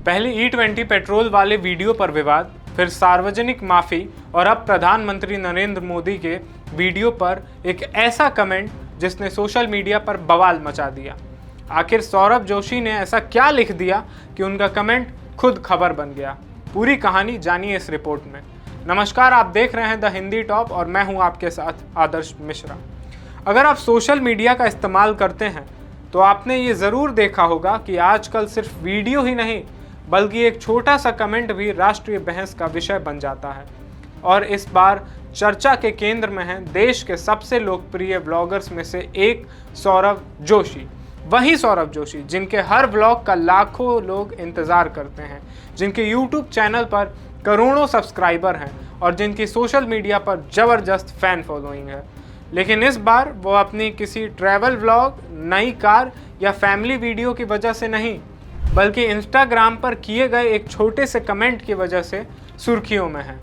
पहले E20 petrol वाले video पर विवाद, फिर सार्वजनिक माफी और अब प्रधानमंत्री नरेंद्र मोदी के वीडियो पर एक ऐसा कमेंट जिसने सोशल मीडिया पर बवाल मचा दिया। आखिर सौरभ जोशी ने ऐसा क्या लिख दिया कि उनका कमेंट खुद खबर बन गया? पूरी कहानी जानिए इस रिपोर्ट में। नमस्कार, आप देख रहे हैं द हिंदी टॉप और मैं हूं आपके साथ आदर्श मिश्रा। अगर आप सोशल मीडिया का इस्तेमाल करते हैं तो आपने ये ज़रूर देखा होगा कि आजकल सिर्फ वीडियो ही नहीं बल्कि एक छोटा सा कमेंट भी राष्ट्रीय बहस का विषय बन जाता है। और इस बार चर्चा के केंद्र में हैं देश के सबसे लोकप्रिय व्लॉगर्स में से एक सौरभ जोशी। वही सौरभ जोशी जिनके हर व्लॉग का लाखों लोग इंतज़ार करते हैं, जिनके YouTube चैनल पर करोड़ों सब्सक्राइबर हैं और जिनकी सोशल मीडिया पर ज़बरदस्त फ़ैन फॉलोइंग है। लेकिन इस बार वो अपनी किसी ट्रैवल व्लॉग, नई कार या फैमिली वीडियो की वजह से नहीं बल्कि इंस्टाग्राम पर किए गए एक छोटे से कमेंट की वजह से सुर्खियों में है।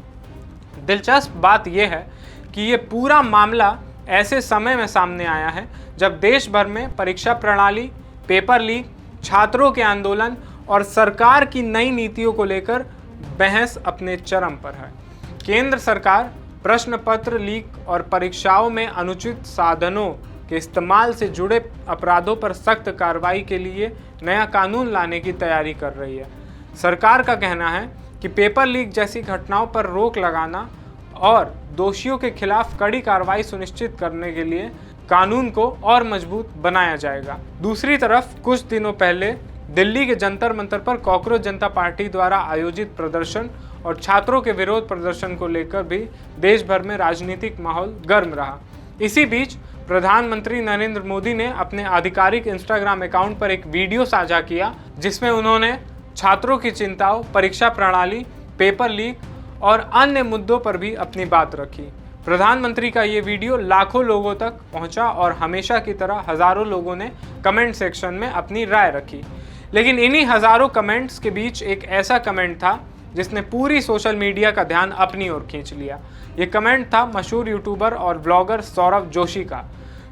दिलचस्प बात यह है कि ये पूरा मामला ऐसे समय में सामने आया है जब देश भर में परीक्षा प्रणाली, पेपर लीक, छात्रों के आंदोलन और सरकार की नई नीतियों को लेकर बहस अपने चरम पर है। केंद्र सरकार प्रश्न पत्र लीक और परीक्षाओं में अनुचित साधनों के इस्तेमाल से जुड़े अपराधों पर सख्त कार्रवाई के लिए नया कानून लाने की तैयारी कर रही है। सरकार का कहना है कि पेपर लीक जैसी घटनाओं पर रोक लगाना और दोषियों के खिलाफ कड़ी कार्रवाई सुनिश्चित करने के लिए कानून को और मजबूत बनाया जाएगा। दूसरी तरफ कुछ दिनों पहले दिल्ली के जंतर मंतर पर कॉकरोच जनता पार्टी द्वारा आयोजित प्रदर्शन और छात्रों के विरोध प्रदर्शन को लेकर भी देश भर में राजनीतिक माहौल गर्म रहा। इसी बीच प्रधानमंत्री नरेंद्र मोदी ने अपने आधिकारिक इंस्टाग्राम अकाउंट पर एक वीडियो साझा किया जिसमें उन्होंने छात्रों की चिंताओं, परीक्षा प्रणाली, पेपर लीक और अन्य मुद्दों पर भी अपनी बात रखी। प्रधानमंत्री का ये वीडियो लाखों लोगों तक पहुंचा और हमेशा की तरह हजारों लोगों ने कमेंट सेक्शन में अपनी राय रखी। लेकिन इन्हीं हजारों कमेंट्स के बीच एक ऐसा कमेंट था जिसने पूरी सोशल मीडिया का ध्यान अपनी ओर खींच लिया। ये कमेंट था मशहूर यूट्यूबर और ब्लॉगर सौरभ जोशी का।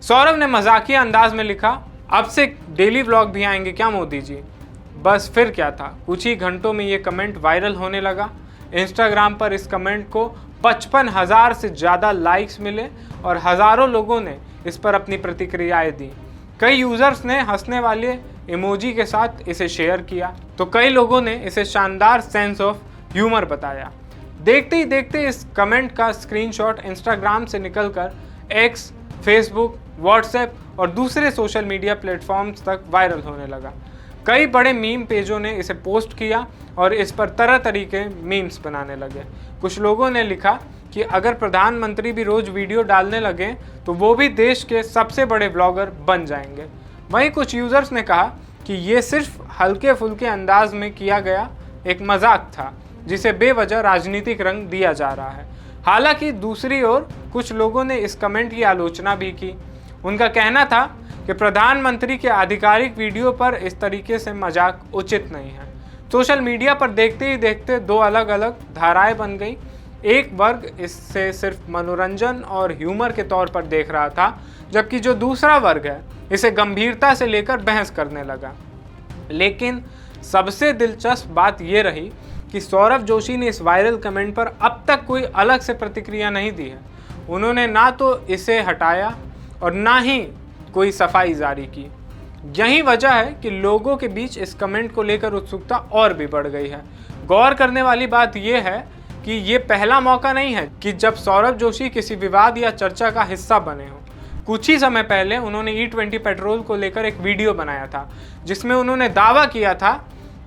सौरभ ने मजाकिया अंदाज में लिखा, अब से डेली व्लॉग भी आएंगे क्या मोदी जी? बस फिर क्या था, कुछ ही घंटों में ये कमेंट वायरल होने लगा। इंस्टाग्राम पर इस कमेंट को 55,000 से ज़्यादा लाइक्स मिले और हज़ारों लोगों ने इस पर अपनी प्रतिक्रियाएं दी। कई यूज़र्स ने हंसने वाले इमोजी के साथ इसे शेयर किया तो कई लोगों ने इसे शानदार सेंस ऑफ ह्यूमर बताया। देखते ही देखते इस कमेंट का स्क्रीनशॉट इंस्टाग्राम से निकलकर एक्स, फेसबुक, व्हाट्सएप और दूसरे सोशल मीडिया प्लेटफॉर्म्स तक वायरल होने लगा। कई बड़े मीम पेजों ने इसे पोस्ट किया और इस पर तरह तरह के मीम्स बनाने लगे। कुछ लोगों ने लिखा कि अगर प्रधानमंत्री भी रोज़ वीडियो डालने लगे तो वो भी देश के सबसे बड़े ब्लॉगर बन जाएंगे। वहीं कुछ यूज़र्स ने कहा कि ये सिर्फ हल्के फुल्के अंदाज में किया गया एक मजाक था जिसे बेवजह राजनीतिक रंग दिया जा रहा है। हालांकि दूसरी ओर कुछ लोगों ने इस कमेंट की आलोचना भी की। उनका कहना था कि प्रधानमंत्री के आधिकारिक वीडियो पर इस तरीके से मजाक उचित नहीं है। सोशल मीडिया पर देखते ही देखते दो अलग अलग धाराएं बन गई। एक वर्ग इससे सिर्फ मनोरंजन और ह्यूमर के तौर पर देख रहा था, जबकि जो दूसरा वर्ग है इसे गंभीरता से लेकर बहस करने लगा। लेकिन सबसे दिलचस्प बात यह रही कि सौरभ जोशी ने इस वायरल कमेंट पर अब तक कोई अलग से प्रतिक्रिया नहीं दी है। उन्होंने ना तो इसे हटाया और ना ही कोई सफाई जारी की। यही वजह है कि लोगों के बीच इस कमेंट को लेकर उत्सुकता और भी बढ़ गई है। गौर करने वाली बात यह है कि ये पहला मौका नहीं है कि जब सौरभ जोशी किसी विवाद या चर्चा का हिस्सा बने हों। कुछ ही समय पहले उन्होंने E20 पेट्रोल को लेकर एक वीडियो बनाया था जिसमें उन्होंने दावा किया था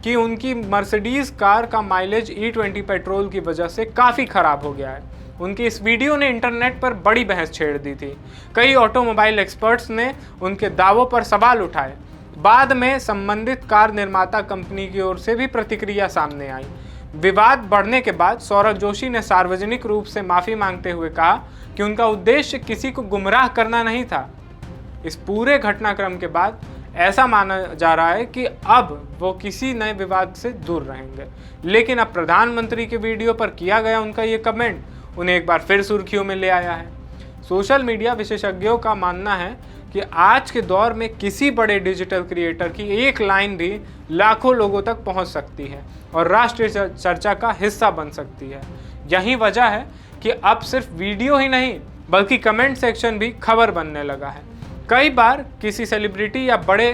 कि उनकी मर्सिडीज़ कार का माइलेज E20 पेट्रोल की वजह से काफ़ी ख़राब हो गया है। उनकी इस वीडियो ने इंटरनेट पर बड़ी बहस छेड़ दी थी। कई ऑटोमोबाइल एक्सपर्ट्स ने उनके दावों पर सवाल उठाए। बाद में संबंधित कार निर्माता कंपनी की ओर से भी प्रतिक्रिया सामने आई। विवाद बढ़ने के बाद सौरभ जोशी ने सार्वजनिक रूप से माफ़ी मांगते हुए कहा कि उनका उद्देश्य किसी को गुमराह करना नहीं था। इस पूरे घटनाक्रम के बाद ऐसा माना जा रहा है कि अब वो किसी नए विवाद से दूर रहेंगे। लेकिन अब प्रधानमंत्री के वीडियो पर किया गया उनका ये कमेंट उन्हें एक बार फिर सुर्खियों में ले आया है। सोशल मीडिया विशेषज्ञों का मानना है कि कि आज के दौर में किसी बड़े डिजिटल क्रिएटर की एक लाइन भी लाखों लोगों तक पहुंच सकती है और राष्ट्रीय चर्चा का हिस्सा बन सकती है। यही वजह है कि अब सिर्फ वीडियो ही नहीं बल्कि कमेंट सेक्शन भी खबर बनने लगा है। कई बार किसी सेलिब्रिटी या बड़े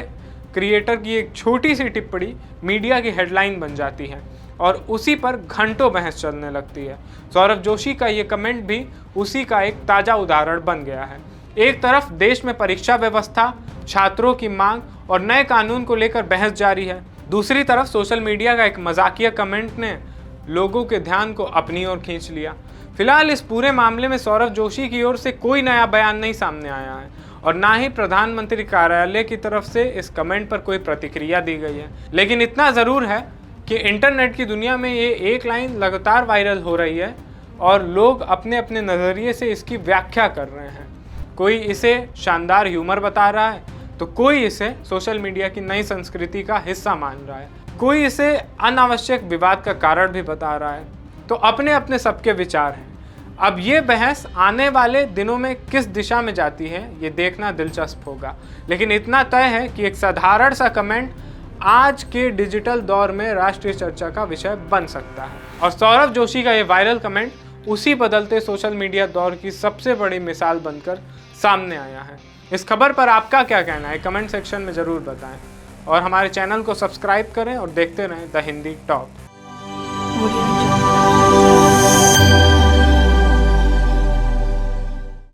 क्रिएटर की एक छोटी सी टिप्पणी मीडिया की हेडलाइन बन जाती है और उसी पर घंटों बहस चलने लगती है। सौरभ जोशी का ये कमेंट भी उसी का एक ताज़ा उदाहरण बन गया है। एक तरफ देश में परीक्षा व्यवस्था, छात्रों की मांग और नए कानून को लेकर बहस जारी है, दूसरी तरफ सोशल मीडिया का एक मजाकिया कमेंट ने लोगों के ध्यान को अपनी ओर खींच लिया। फिलहाल इस पूरे मामले में सौरभ जोशी की ओर से कोई नया बयान नहीं सामने आया है और ना ही प्रधानमंत्री कार्यालय की तरफ से इस कमेंट पर कोई प्रतिक्रिया दी गई है। लेकिन इतना ज़रूर है कि इंटरनेट की दुनिया में ये एक लाइन लगातार वायरल हो रही है और लोग अपने अपने नज़रिए से इसकी व्याख्या कर रहे हैं। कोई इसे शानदार ह्यूमर बता रहा है तो कोई इसे सोशल मीडिया की नई संस्कृति का हिस्सा मान रहा है, कोई इसे अनावश्यक विवाद का कारण भी बता रहा है। तो अपने अपने सबके विचार हैं। अब ये बहस आने वाले दिनों में किस दिशा में जाती है ये देखना दिलचस्प होगा, लेकिन इतना तय है कि एक साधारण सा कमेंट आज के डिजिटल दौर में राष्ट्रीय चर्चा का विषय बन सकता है। और सौरभ जोशी का ये वायरल कमेंट उसी बदलते सोशल मीडिया दौर की सबसे बड़ी मिसाल बनकर सामने आया है। इस खबर पर आपका क्या कहना है कमेंट सेक्शन में ज़रूर बताएं और हमारे चैनल को सब्सक्राइब करें और देखते रहें द हिंदी टॉक।